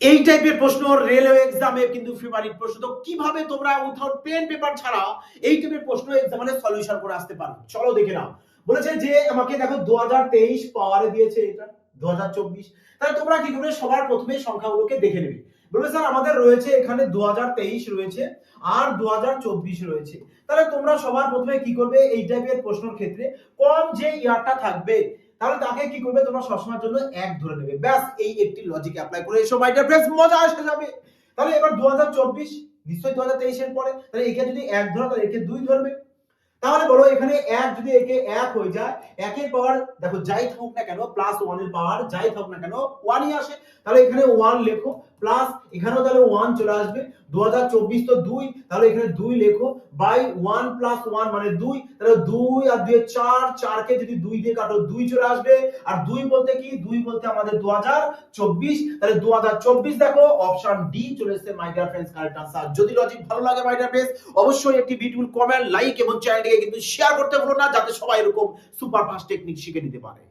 এই টাইপের প্রশ্ন রেলওয়ে এক্সামে কিন্তু ফেভারিট প্রশ্ন। তো কিভাবে তোমরা উইথাউট পেন পেপার ছাড়া এই টাইপের প্রশ্ন এক্সামে সলিউশন করে আসতে পারো, চলো দেখে নাও। বলেছে যে আমাকে দেখো 2023 পাওয়ারে দিয়েছে, এটা 2024। তাহলে তোমরা কি করবে, সবার প্রথমে সংখ্যাগুলোকে দেখে নেবে। বলবে স্যার আমাদের রয়েছে এখানে 2023 রয়েছে আর 2024 রয়েছে। তাহলে তোমরা সবার প্রথমে কি করবে, এই টাইপের প্রশ্নের ক্ষেত্রে কম যে ইয়ারটা থাকবে তাহলে তাকে কি করবে, তোমরা সবসময়ের জন্য এক ধরে নেবে। ব্যাস এই একটি লজিক অ্যাপ্লাই করে এসো মাই ডিয়ার ফ্রেন্ডস, মজা আসে যাবে। তাহলে এবার 2024 নিশ্চয়ই 2023 এর পরে, তাহলে একে যদি এক ধরো তাহলে একে দুই ধরবে। তাহলে বলো এখানে এক যদি একে এক হয়ে যায়, একের পাওয়ার দেখো যাই থাকুক না কেন প্লাস ওয়ান এর পাওয়ার যাই থাকুক না কেন ওয়ানই আসে। তাহলে এখানে ওয়ান লেখো, প্লাস এখানেও তাহলে ওয়ান চলে আসবে। 2024 তো দুই, তাহলে এখানে দুই লেখো, বাই ওয়ান প্লাস ওয়ান মানে দুই। তাহলে দুই আর দুই চার, চারকে যদি দুই দিয়ে কাটো দুই চলে আসবে। আর দুই বলতে কি, দুই বলতে আমাদের 2024। তাহলে 2024 দেখো অপশন ডি চলে এসেছে my dear friends, correct answer. যদি লজিক ভালো লাগে মাই ডিয়ার ফ্রেন্ডস, অবশ্যই একটি বিউটিফুল কমেন্ট, লাইক এবং চ্যানেলটিকে কিন্তু শেয়ার করতে ভুলো না, যাতে সবাই এরকম সুপার ফাস্ট টেকনিক শিখে নিতে পারে।